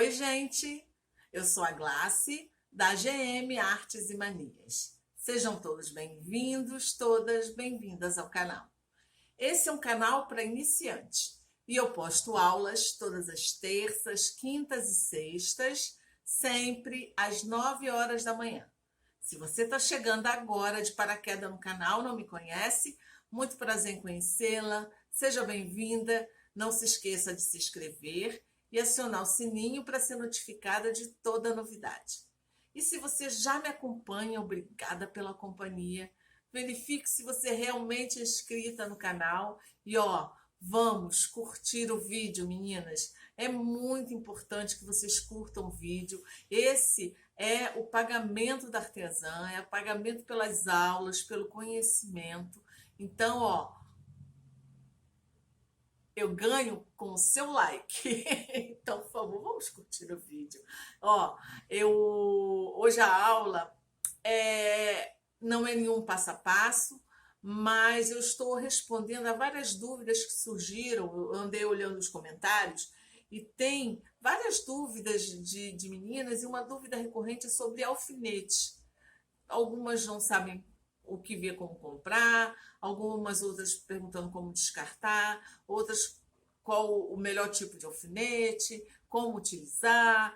Oi, gente! Eu sou a Glace, da GM Artes e Manias. Sejam todos bem-vindos, todas bem-vindas ao canal. Esse é um canal para iniciantes e eu posto aulas todas as terças, quintas e sextas, sempre às 9 horas da manhã. Se você está chegando agora de paraquedas no canal, não me conhece, muito prazer em conhecê-la, seja bem-vinda, não se esqueça de se inscrever e acionar o sininho para ser notificada de toda novidade. E se você já me acompanha, obrigada pela companhia. Verifique se você realmente é inscrita no canal e vamos curtir o vídeo, meninas. É muito importante que vocês curtam o vídeo. Esse é o pagamento da artesã, é o pagamento pelas aulas, pelo conhecimento. Então, eu ganho com o seu like. Então, por favor, vamos curtir o vídeo. Hoje a aula não é nenhum passo a passo, mas eu estou respondendo a várias dúvidas que surgiram. Eu andei olhando os comentários e tem várias dúvidas de meninas, e uma dúvida recorrente é sobre alfinete. Algumas não sabem o que ver, como comprar, algumas outras perguntando como descartar, outras qual o melhor tipo de alfinete, como utilizar,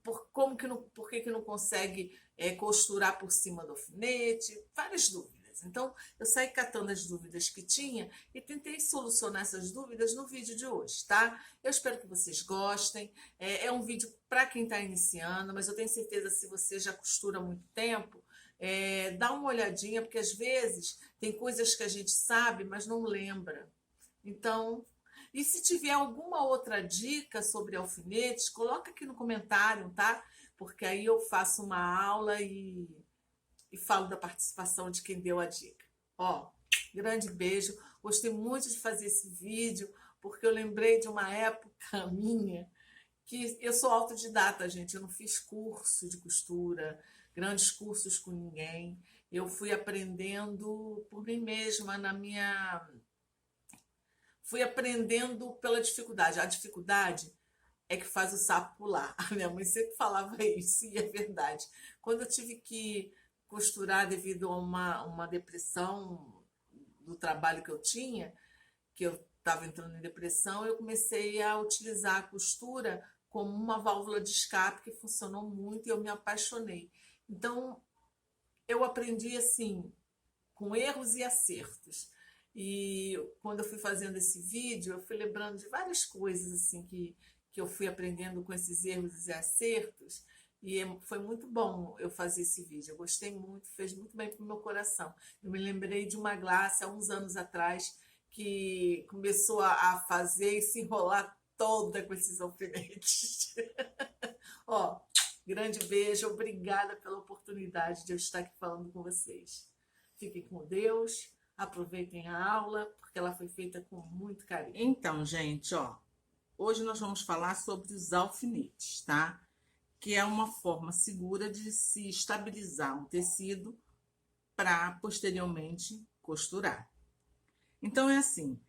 por que não consegue costurar por cima do alfinete, várias dúvidas. Então, eu saí catando as dúvidas que tinha e tentei solucionar essas dúvidas no vídeo de hoje, tá? Eu espero que vocês gostem. É um vídeo para quem está iniciando, mas eu tenho certeza que se você já costura há muito tempo, dá uma olhadinha, porque às vezes tem coisas que a gente sabe, mas não lembra. Então, e se tiver alguma outra dica sobre alfinetes, coloca aqui no comentário, tá? Porque aí eu faço uma aula e falo da participação de quem deu a dica. Grande beijo. Gostei muito de fazer esse vídeo, porque eu lembrei de uma época minha que eu sou autodidata, gente. Eu não fiz curso de costura, grandes cursos com ninguém. Eu fui aprendendo por mim mesma, fui aprendendo pela dificuldade. A dificuldade é que faz o sapo pular. A minha mãe sempre falava isso, e é verdade. Quando eu tive que costurar devido a uma depressão do trabalho que eu tinha, que eu estava entrando em depressão, eu comecei a utilizar a costura como uma válvula de escape que funcionou muito, e eu me apaixonei. Então, eu aprendi assim, com erros e acertos. E quando eu fui fazendo esse vídeo, eu fui lembrando de várias coisas assim que eu fui aprendendo com esses erros e acertos. E foi muito bom eu fazer esse vídeo. Eu gostei muito, fez muito bem para o meu coração. Eu me lembrei de uma Glace há uns anos atrás que começou a fazer e se enrolar toda com esses alfinetes. Grande beijo, obrigada pela oportunidade de eu estar aqui falando com vocês. Fiquem com Deus, aproveitem a aula, porque ela foi feita com muito carinho. Então, gente, hoje nós vamos falar sobre os alfinetes, tá? Que é uma forma segura de se estabilizar um tecido para posteriormente costurar. Então, é assim,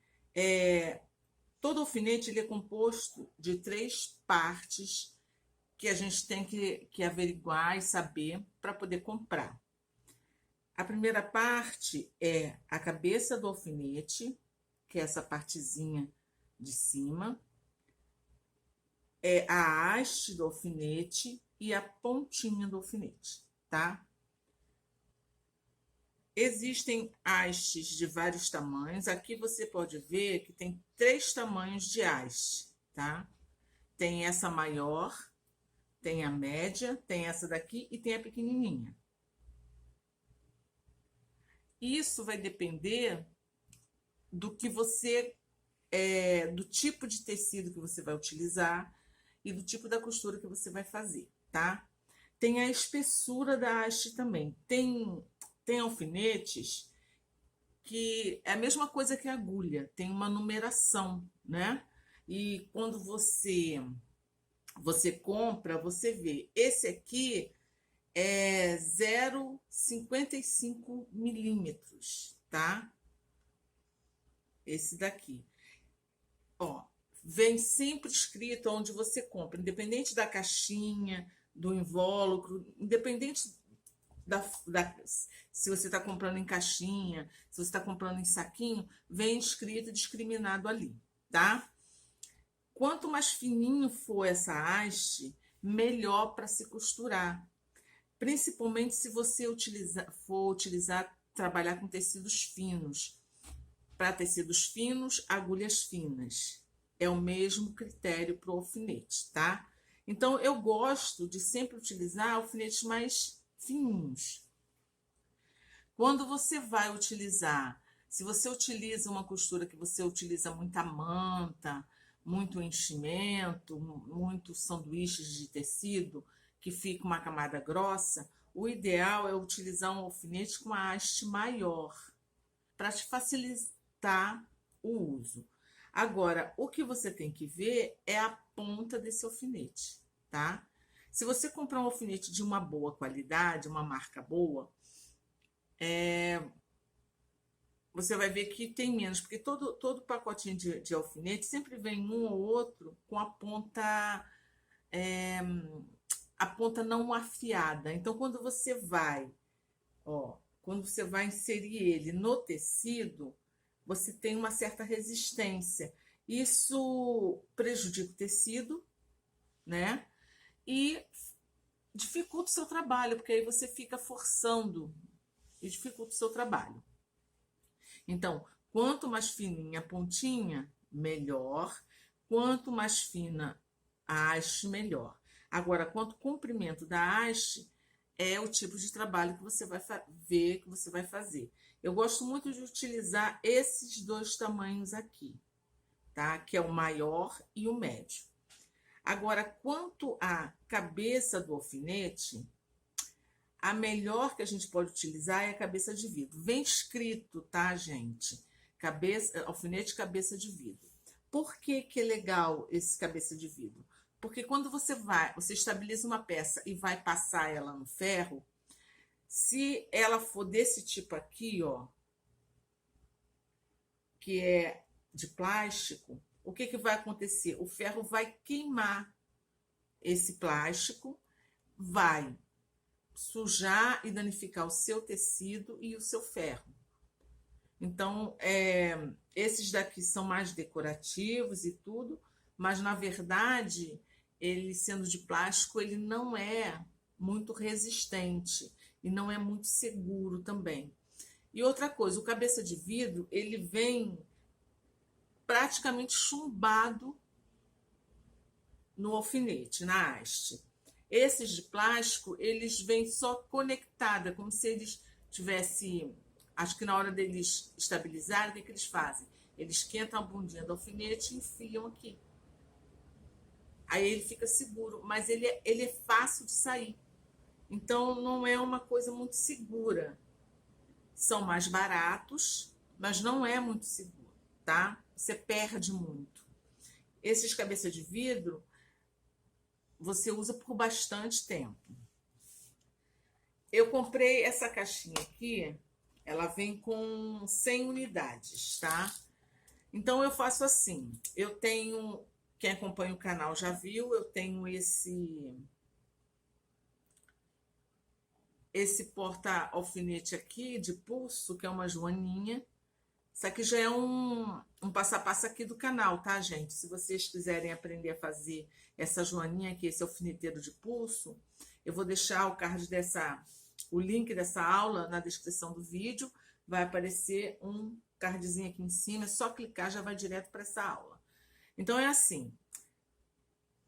todo alfinete ele é composto de 3 partes que a gente tem que averiguar e saber para poder comprar. A primeira parte é a cabeça do alfinete, que é essa partezinha de cima, é a haste do alfinete e a pontinha do alfinete, tá? Existem hastes de vários tamanhos. Aqui você pode ver que tem 3 tamanhos de haste, tá? Tem essa maior, tem a média, tem essa daqui e tem a pequenininha. Isso vai depender do que você, do tipo de tecido que você vai utilizar e do tipo da costura que você vai fazer, tá? Tem a espessura da haste também. Tem alfinetes que é a mesma coisa que a agulha, tem uma numeração, né? E quando você compra, você vê, esse aqui é 0,55 milímetros, tá? Esse daqui. vem sempre escrito onde você compra, independente da caixinha, do invólucro, independente se você está comprando em caixinha, se você está comprando em saquinho, vem escrito e discriminado ali, tá? Quanto mais fininho for essa haste, melhor para se costurar. Principalmente se você for trabalhar com tecidos finos. Para tecidos finos, agulhas finas. É o mesmo critério para o alfinete, tá? Então, eu gosto de sempre utilizar alfinetes mais fininhos. Quando você vai utilizar, se você utiliza uma costura que você utiliza muita manta, muito enchimento, muito sanduíches de tecido, que fica uma camada grossa, o ideal é utilizar um alfinete com uma haste maior, para te facilitar o uso. Agora, o que você tem que ver é a ponta desse alfinete, tá? Se você comprar um alfinete de uma boa qualidade, uma marca boa, você vai ver que tem menos, porque todo pacotinho de alfinete sempre vem um ou outro com a ponta não afiada. Então, quando você vai inserir ele no tecido, você tem uma certa resistência. Isso prejudica o tecido, né? E dificulta o seu trabalho, porque aí você fica forçando e dificulta o seu trabalho. Então, quanto mais fininha a pontinha, melhor. Quanto mais fina a haste, melhor. Agora, quanto comprimento da haste é o tipo de trabalho que você vai ver, que você vai fazer. Eu gosto muito de utilizar esses dois tamanhos aqui, tá? Que é o maior e o médio. Agora, quanto à cabeça do alfinete, a melhor que a gente pode utilizar é a cabeça de vidro. Vem escrito, tá, gente? Alfinete cabeça de vidro. Por que que é legal esse cabeça de vidro? Porque quando você estabiliza uma peça e vai passar ela no ferro, se ela for desse tipo aqui, ó, que é de plástico, o que que vai acontecer? O ferro vai queimar esse plástico, vai sujar e danificar o seu tecido e o seu ferro. Então, esses daqui são mais decorativos e tudo, mas na verdade, ele sendo de plástico, ele não é muito resistente e não é muito seguro também. E outra coisa, o cabeça de vidro, ele vem praticamente chumbado no alfinete, na haste. Esses de plástico, eles vêm só conectados, como se eles tivessem... Acho que na hora deles estabilizarem, o que eles fazem? Eles esquentam a bundinha do alfinete e enfiam aqui. Aí ele fica seguro, mas ele é fácil de sair. Então, não é uma coisa muito segura. São mais baratos, mas não é muito seguro, tá? Você perde muito. Esses cabeça de vidro, você usa por bastante tempo. Eu comprei essa caixinha aqui, ela vem com 100 unidades, tá? Então, eu faço assim, eu tenho, quem acompanha o canal já viu, eu tenho esse porta-alfinete aqui de pulso, que é uma joaninha. Isso aqui já é um passo a passo aqui do canal, tá, gente? Se vocês quiserem aprender a fazer essa joaninha aqui, esse alfineteiro de pulso, eu vou deixar o link dessa aula na descrição do vídeo. Vai aparecer um cardzinho aqui em cima, é só clicar, já vai direto para essa aula. Então, é assim.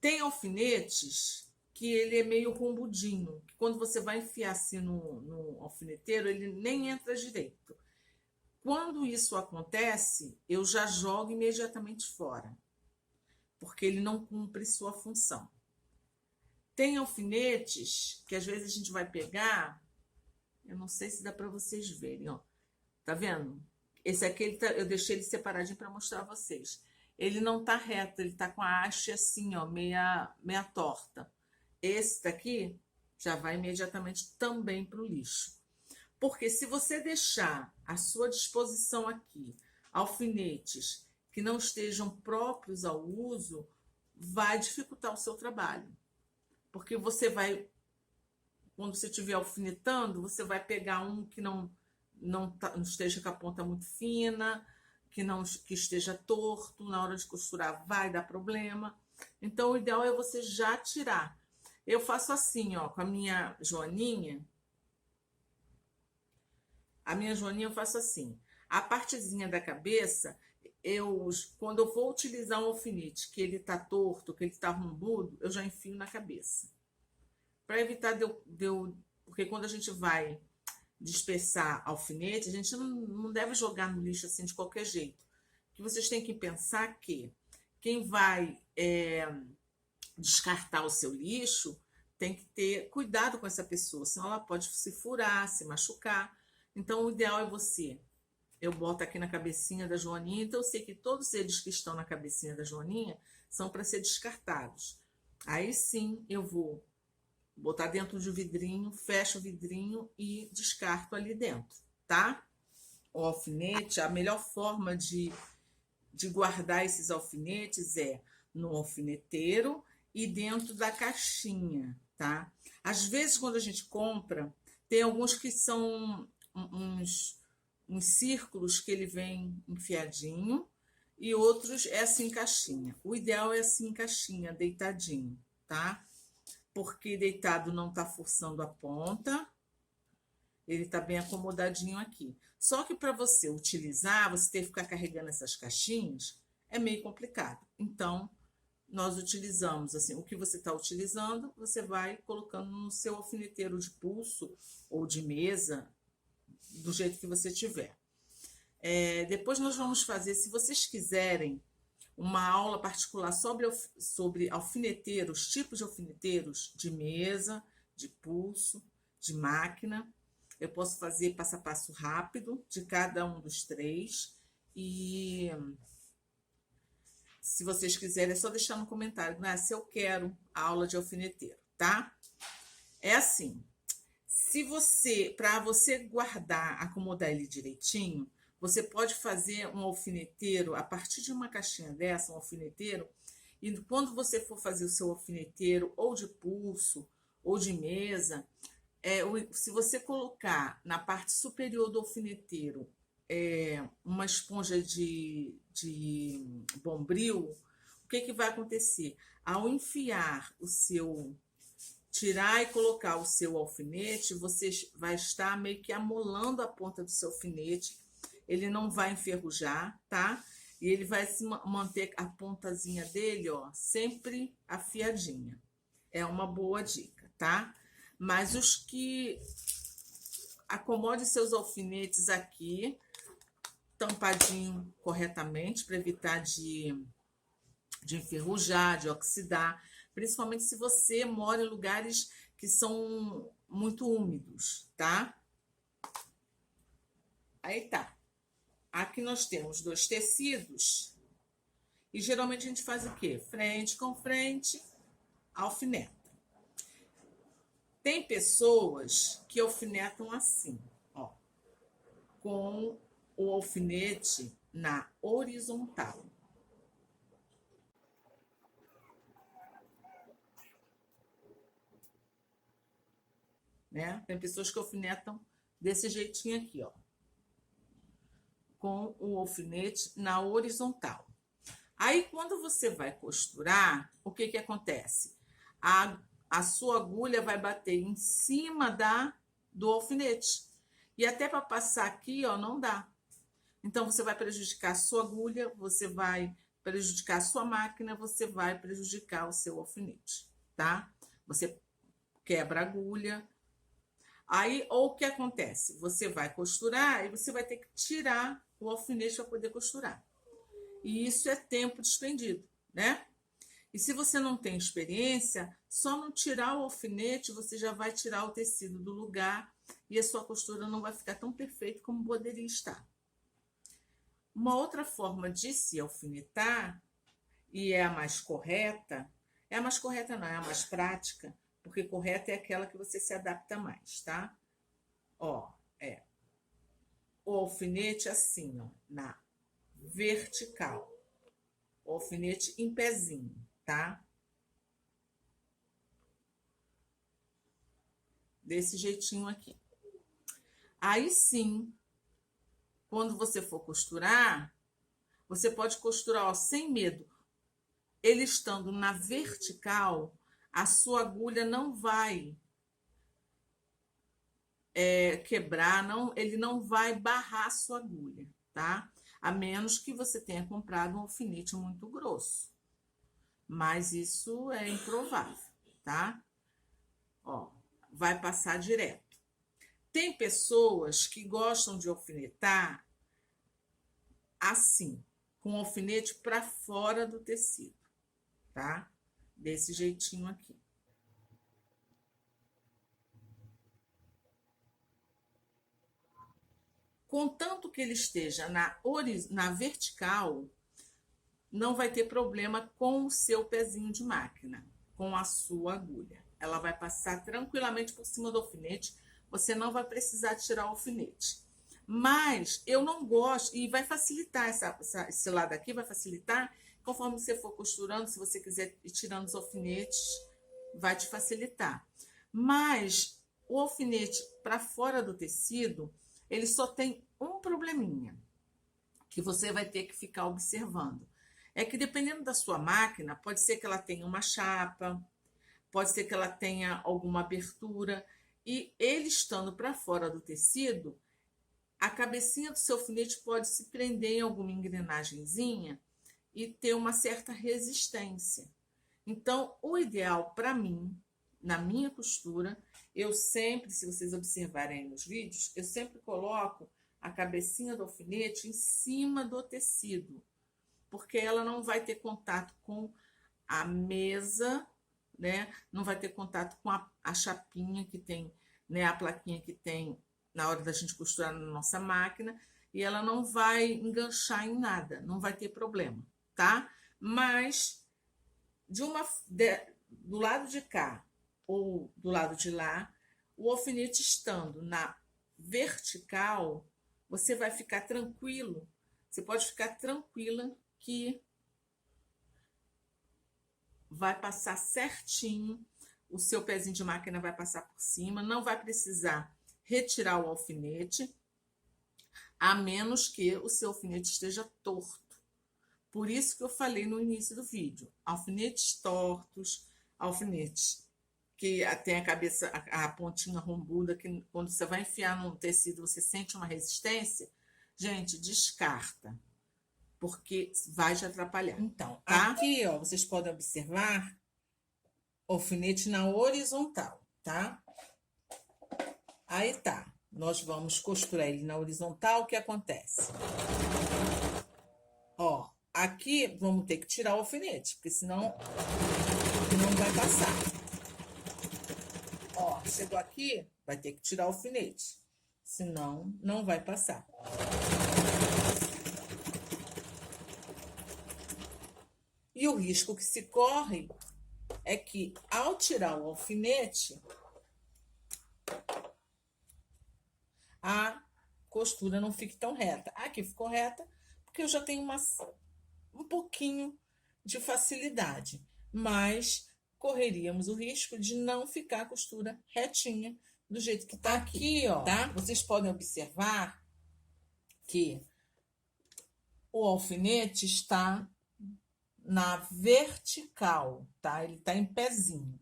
Tem alfinetes que ele é meio rombudinho, que quando você vai enfiar assim no alfineteiro, ele nem entra direito. Quando isso acontece, eu já jogo imediatamente fora, porque ele não cumpre sua função. Tem alfinetes que às vezes a gente vai pegar, eu não sei se dá para vocês verem, ó. Tá vendo? Esse aqui eu deixei ele separadinho para mostrar a vocês. Ele não tá reto, ele tá com a haste assim, ó, meia torta. Esse daqui já vai imediatamente também para o lixo. Porque se você deixar à sua disposição aqui alfinetes que não estejam próprios ao uso, vai dificultar o seu trabalho. Porque você vai, quando você estiver alfinetando, você vai pegar um que não esteja com a ponta muito fina, que esteja torto, na hora de costurar vai dar problema. Então, o ideal é você já tirar. Eu faço assim, ó, com a minha joaninha. A minha joaninha eu faço assim. A partezinha da cabeça, quando eu vou utilizar um alfinete que ele tá torto, que ele tá rombudo, eu já enfio na cabeça. Para evitar porque quando a gente vai dispersar alfinete, a gente não deve jogar no lixo assim de qualquer jeito. Que vocês têm que pensar que quem vai descartar o seu lixo tem que ter cuidado com essa pessoa, senão ela pode se furar, se machucar. Então, o ideal é eu boto aqui na cabecinha da joaninha, então eu sei que todos eles que estão na cabecinha da joaninha são para ser descartados. Aí sim eu vou botar dentro de um vidrinho, fecho o vidrinho e descarto ali dentro, tá? O alfinete, a melhor forma de guardar esses alfinetes é no alfineteiro e dentro da caixinha, tá? Às vezes, quando a gente compra, tem alguns que são uns círculos que ele vem enfiadinho e outros é assim em caixinha. O ideal é assim em caixinha, deitadinho, tá? Porque deitado não tá forçando a ponta, ele tá bem acomodadinho aqui. Só que para você utilizar, você ter que ficar carregando essas caixinhas, é meio complicado. Então, nós utilizamos assim, o que você está utilizando, você vai colocando no seu alfineteiro de pulso ou de mesa, do jeito que você tiver. Depois nós vamos fazer, se vocês quiserem, uma aula particular sobre alfineteiros, tipos de alfineteiros de mesa, de pulso, de máquina. Eu posso fazer passo a passo rápido de cada um dos três. E se vocês quiserem, é só deixar no comentário, né? Se eu quero a aula de alfineteiro, tá? É assim, para você guardar, acomodar ele direitinho, você pode fazer um alfineteiro, a partir de uma caixinha dessa, um alfineteiro, e quando você for fazer o seu alfineteiro, ou de pulso, ou de mesa, se você colocar na parte superior do alfineteiro uma esponja de bombril, o que vai acontecer? Ao enfiar tirar e colocar o seu alfinete, você vai estar meio que amolando a ponta do seu alfinete, ele não vai enferrujar, tá? E ele vai se manter a pontazinha dele, ó, sempre afiadinha. É uma boa dica, tá? Mas os que acomode seus alfinetes aqui, tampadinho corretamente, para evitar de enferrujar, de oxidar, principalmente se você mora em lugares que são muito úmidos, tá? Aí tá. Aqui nós temos 2 tecidos e geralmente a gente faz o quê? Frente com frente, alfineta. Tem pessoas que alfinetam assim, ó, com o alfinete na horizontal. Né? Tem pessoas que alfinetam desse jeitinho aqui, ó, com o alfinete na horizontal. Aí, quando você vai costurar, o que acontece? A sua agulha vai bater em cima do alfinete. E até para passar aqui, ó, não dá. Então, você vai prejudicar a sua agulha, você vai prejudicar a sua máquina, você vai prejudicar o seu alfinete, tá? Você quebra a agulha. Aí, ou o que acontece? Você vai costurar e você vai ter que tirar o alfinete para poder costurar. E isso é tempo despendido, né? E se você não tem experiência, só não tirar o alfinete, você já vai tirar o tecido do lugar e a sua costura não vai ficar tão perfeita como poderia estar. Uma outra forma de se alfinetar, e é a mais correta, não, é a mais prática, porque correta é aquela que você se adapta mais, tá? Ó, o alfinete assim, ó, na vertical, o alfinete em pezinho, tá? Desse jeitinho aqui. Aí sim, quando você for costurar, você pode costurar, ó, sem medo. Ele estando na vertical, a sua agulha não vai quebrar, ele não vai barrar a sua agulha, tá? A menos que você tenha comprado um alfinete muito grosso. Mas isso é improvável, tá? Ó, vai passar direto. Tem pessoas que gostam de alfinetar assim, com o alfinete para fora do tecido, tá? Desse jeitinho aqui. Contanto que ele esteja na vertical, não vai ter problema com o seu pezinho de máquina, com a sua agulha. Ela vai passar tranquilamente por cima do alfinete, você não vai precisar tirar o alfinete. Mas eu não gosto, e vai facilitar esse lado aqui, vai facilitar, conforme você for costurando, se você quiser ir tirando os alfinetes, vai te facilitar. Mas o alfinete para fora do tecido, ele só tem um probleminha, que você vai ter que ficar observando. É que dependendo da sua máquina, pode ser que ela tenha uma chapa, pode ser que ela tenha alguma abertura, e ele estando para fora do tecido, a cabecinha do seu alfinete pode se prender em alguma engrenagemzinha e ter uma certa resistência. Então, o ideal para mim, na minha costura, eu sempre, se vocês observarem aí nos vídeos, eu sempre coloco a cabecinha do alfinete em cima do tecido, porque ela não vai ter contato com a mesa, né? Não vai ter contato com a chapinha que tem, né? A plaquinha que tem na hora da gente costurar na nossa máquina, e ela não vai enganchar em nada, não vai ter problema, tá? Mas do lado de cá ou do lado de lá, o alfinete estando na vertical, você vai ficar tranquilo, você pode ficar tranquila que vai passar certinho, o seu pezinho de máquina vai passar por cima, não vai precisar retirar o alfinete, a menos que o seu alfinete esteja torto. Por isso que eu falei no início do vídeo, alfinetes tortos, alfinetes que tem a cabeça, a pontinha rombuda, que quando você vai enfiar num tecido você sente uma resistência, gente, descarta, porque vai te atrapalhar. Então, tá? Aqui, ó, vocês podem observar alfinete na horizontal, tá? Aí tá, nós vamos costurar ele na horizontal, o que acontece? Ó, aqui vamos ter que tirar o alfinete, porque senão não vai passar. Ó, chegou aqui, vai ter que tirar o alfinete, senão não vai passar. E o risco que se corre é que, ao tirar o alfinete, a costura não fique tão reta. Aqui ficou reta, porque eu já tenho um pouquinho de facilidade, mas correríamos o risco de não ficar a costura retinha do jeito que tá aqui, ó, tá? Vocês podem observar que o alfinete está na vertical, tá? Ele tá em pezinho.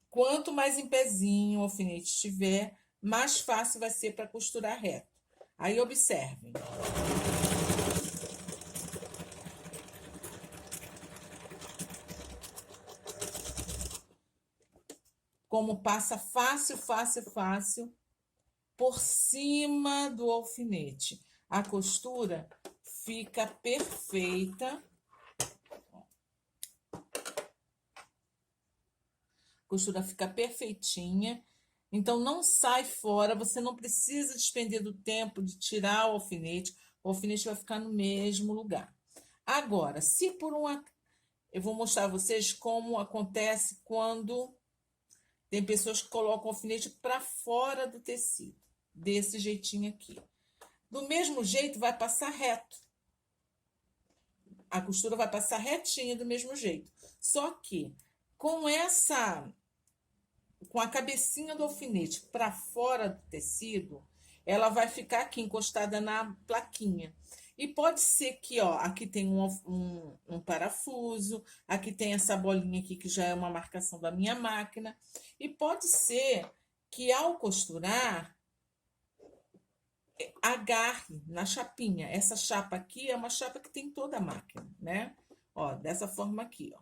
Quanto mais em pezinho o alfinete estiver, mais fácil vai ser para costurar reto. Aí observem. Como passa fácil, fácil, fácil por cima do alfinete. A costura fica perfeita. A costura fica perfeitinha. Então, não sai fora, você não precisa despender do tempo de tirar o alfinete vai ficar no mesmo lugar. Agora, se por eu vou mostrar a vocês como acontece quando tem pessoas que colocam o alfinete para fora do tecido, desse jeitinho aqui. Do mesmo jeito, vai passar reto. a costura vai passar retinha do mesmo jeito. Só que com com a cabecinha do alfinete para fora do tecido, ela vai ficar aqui encostada na plaquinha. E pode ser que, ó, aqui tem um parafuso, aqui tem essa bolinha aqui que já é uma marcação da minha máquina. E pode ser que ao costurar, agarre na chapinha. Essa chapa aqui é uma chapa que tem toda a máquina, né? Ó, dessa forma aqui, ó.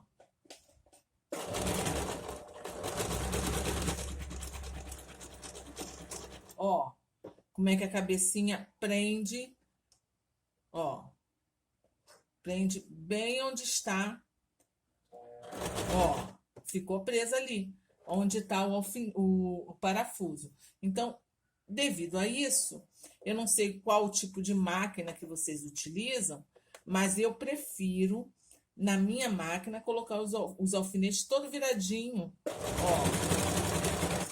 Ó, como é que a cabecinha prende, ó. Prende bem onde está, ó. Ficou presa ali, onde está o parafuso. Então, devido a isso, eu não sei qual tipo de máquina que vocês utilizam, mas eu prefiro, na minha máquina, colocar os alfinetes todo viradinho, ó,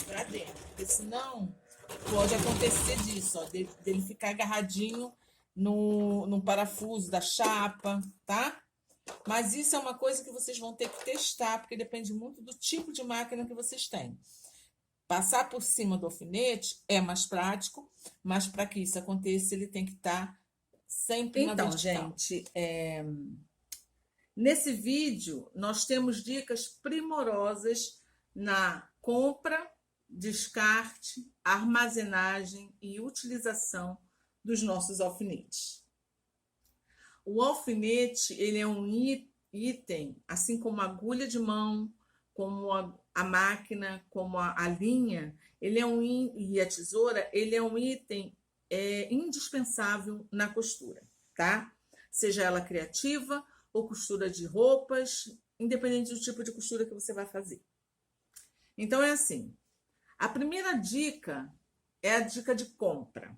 pra dentro. Porque senão pode acontecer disso, ó, dele ficar agarradinho no parafuso da chapa, tá? Mas isso é uma coisa que vocês vão ter que testar, porque depende muito do tipo de máquina que vocês têm. Passar por cima do alfinete é mais prático, mas para que isso aconteça, ele tem que estar sempre na vertical. Então, gente, nesse vídeo, nós temos dicas primorosas na compra, descarte, armazenagem e utilização dos nossos alfinetes. O alfinete, ele é um item, assim como a agulha de mão, como a máquina, como a linha, e a tesoura, ele é um item indispensável na costura, tá? Seja ela criativa ou costura de roupas, independente do tipo de costura que você vai fazer. Então, é assim, a primeira dica é a dica de compra.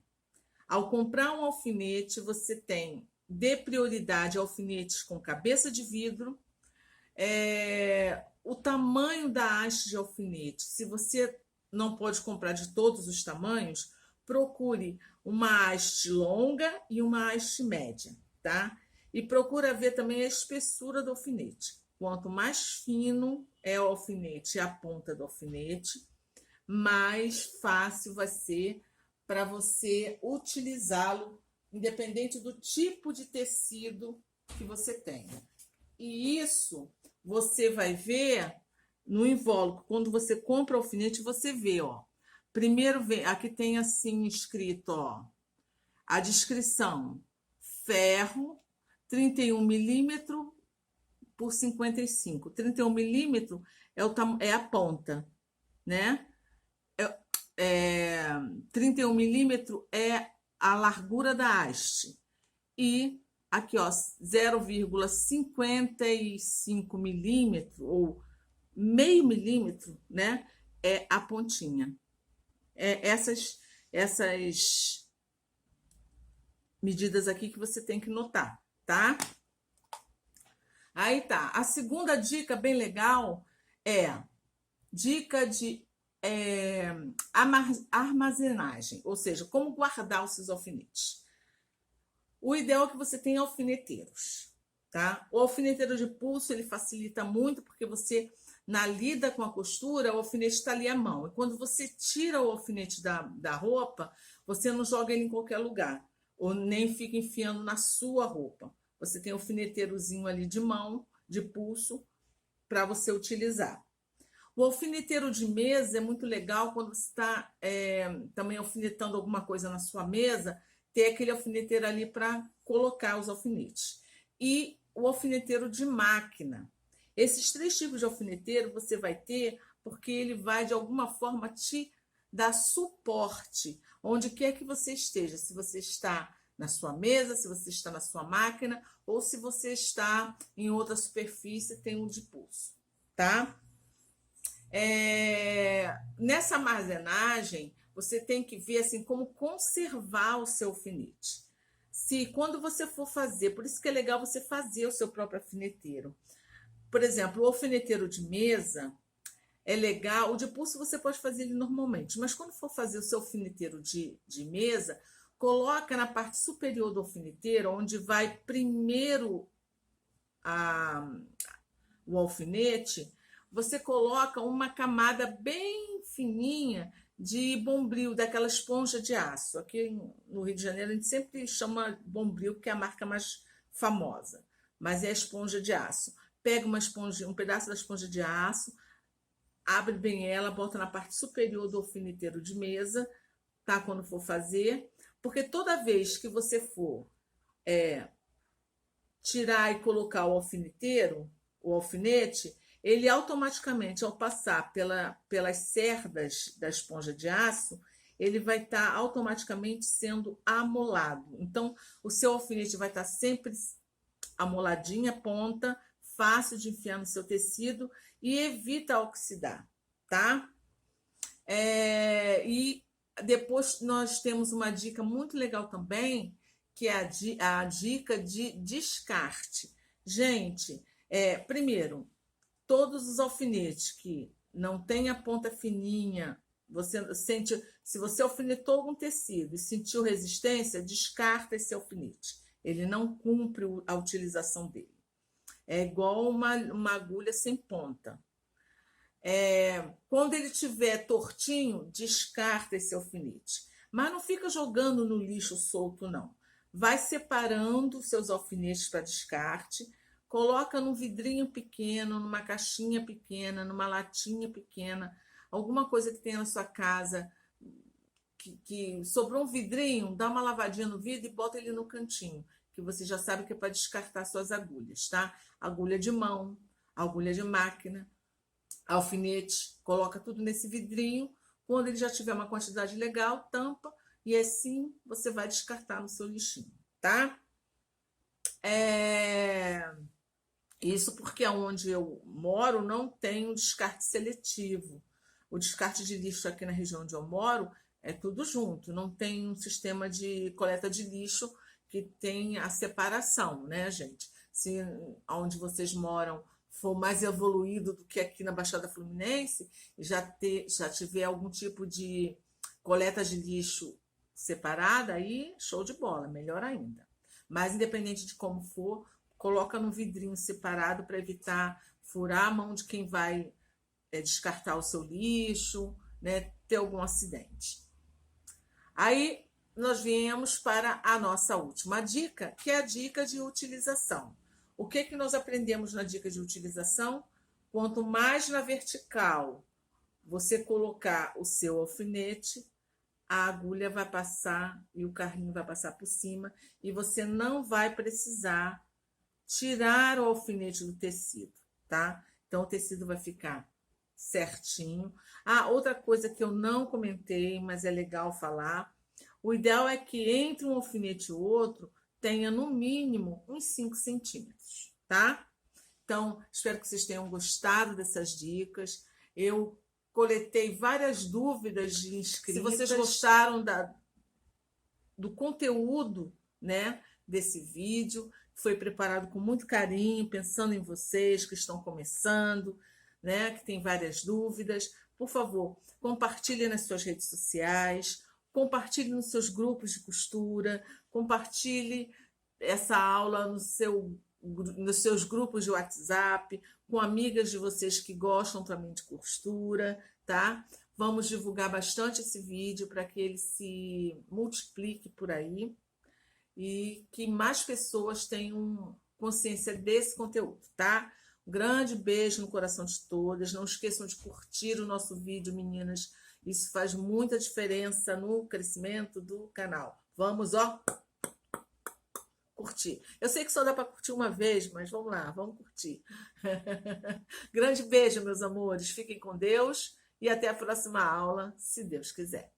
Ao comprar um alfinete, você dê prioridade a alfinetes com cabeça de vidro, o tamanho da haste de alfinete. Se você não pode comprar de todos os tamanhos, procure uma haste longa e uma haste média, tá? E procura ver também a espessura do alfinete. Quanto mais fino é o alfinete e a ponta do alfinete, mais fácil vai ser para você utilizá-lo, independente do tipo de tecido que você tenha. E isso você vai ver no invólucro. Quando você compra o alfinete, você vê, ó. Primeiro vem, aqui tem assim escrito, ó, a descrição: ferro, 31 milímetros por 55. 31 milímetros é a ponta, né? 31 milímetros é a largura da haste. E aqui, ó, 0,55 milímetro ou meio milímetro, né? É a pontinha. Essas medidas aqui que você tem que notar, tá? Aí tá. A segunda dica bem legal é dica de armazenagem, ou seja, como guardar os seus alfinetes. O ideal é que você tenha alfineteiros, tá? O alfineteiro de pulso, ele facilita muito, porque você, na lida com a costura, o alfinete está ali à mão. E quando você tira o alfinete da roupa, você não joga ele em qualquer lugar, ou nem fica enfiando na sua roupa. Você tem um alfineteirozinho ali de mão, de pulso, para você utilizar. O alfineteiro de mesa é muito legal quando você está também alfinetando alguma coisa na sua mesa, ter aquele alfineteiro ali para colocar os alfinetes. E o alfineteiro de máquina. Esses três tipos de alfineteiro você vai ter porque ele vai, de alguma forma, te dar suporte onde quer que você esteja. Se você está na sua mesa, se você está na sua máquina ou se você está em outra superfície, tem um de pulso, tá? Nessa armazenagem, você tem que ver assim como conservar o seu alfinete. Se quando você for fazer, por isso que é legal você fazer o seu próprio alfineteiro. Por exemplo, o alfineteiro de mesa é legal, o de pulso você pode fazer ele normalmente, mas quando for fazer o seu alfineteiro de mesa, coloca na parte superior do alfineteiro, onde vai primeiro o alfinete, você coloca uma camada bem fininha de bombril, daquela esponja de aço. Aqui no Rio de Janeiro a gente sempre chama bombril, que é a marca mais famosa, mas é a esponja de aço. Pega uma esponja, um pedaço da esponja de aço, abre bem ela, bota na parte superior do alfineteiro de mesa, tá? Quando for fazer, porque toda vez que você for tirar e colocar o alfineteiro, o alfinete, ele automaticamente, ao passar pelas cerdas da esponja de aço, ele vai estar automaticamente sendo amolado. Então, o seu alfinete vai estar sempre amoladinha, ponta, fácil de enfiar no seu tecido e evita oxidar, tá? E depois nós temos uma dica muito legal também, que é a dica de descarte. Gente, primeiro, todos os alfinetes que não tem a ponta fininha, você sente, se você alfinetou algum tecido e sentiu resistência, descarta esse alfinete. Ele não cumpre a utilização dele. É igual uma agulha sem ponta. Quando ele estiver tortinho, descarta esse alfinete. Mas não fica jogando no lixo solto, não. Vai separando seus alfinetes para descarte, coloca num vidrinho pequeno, numa caixinha pequena, numa latinha pequena, alguma coisa que tenha na sua casa, que sobrou um vidrinho, dá uma lavadinha no vidro e bota ele no cantinho, que você já sabe que é para descartar suas agulhas, tá? Agulha de mão, agulha de máquina, alfinete, coloca tudo nesse vidrinho. Quando ele já tiver uma quantidade legal, tampa e assim você vai descartar no seu lixinho, tá? Isso porque onde eu moro não tem um descarte seletivo. O descarte de lixo aqui na região onde eu moro é tudo junto, não tem um sistema de coleta de lixo que tem a separação, né, gente? Se onde vocês moram for mais evoluído do que aqui na Baixada Fluminense, já tiver algum tipo de coleta de lixo separada, aí show de bola, melhor ainda. Mas independente de como for, coloca no vidrinho separado para evitar furar a mão de quem vai descartar o seu lixo, né, ter algum acidente. Aí nós viemos para a nossa última dica, que é a dica de utilização. O que nós aprendemos na dica de utilização? Quanto mais na vertical você colocar o seu alfinete, a agulha vai passar e o carrinho vai passar por cima e você não vai precisar tirar o alfinete do tecido, tá? Então o tecido vai ficar certinho. Outra coisa que eu não comentei, mas é legal falar, o ideal é que entre um alfinete e o outro tenha no mínimo uns 5 centímetros, tá? Então, espero que vocês tenham gostado dessas dicas. Eu coletei várias dúvidas de inscritas. Se vocês gostaram do conteúdo, né, desse vídeo, foi preparado com muito carinho, pensando em vocês que estão começando, né, que tem várias dúvidas. Por favor, compartilhe nas suas redes sociais, compartilhe nos seus grupos de costura, compartilhe essa aula nos seus grupos de WhatsApp, com amigas de vocês que gostam também de costura, tá? Vamos divulgar bastante esse vídeo para que ele se multiplique por aí e que mais pessoas tenham consciência desse conteúdo, tá? Um grande beijo no coração de todas. Não esqueçam de curtir o nosso vídeo, meninas. Isso faz muita diferença no crescimento do canal. Vamos, ó, curtir. Eu sei que só dá para curtir uma vez, mas vamos lá, vamos curtir. Grande beijo, meus amores. Fiquem com Deus e até a próxima aula, se Deus quiser.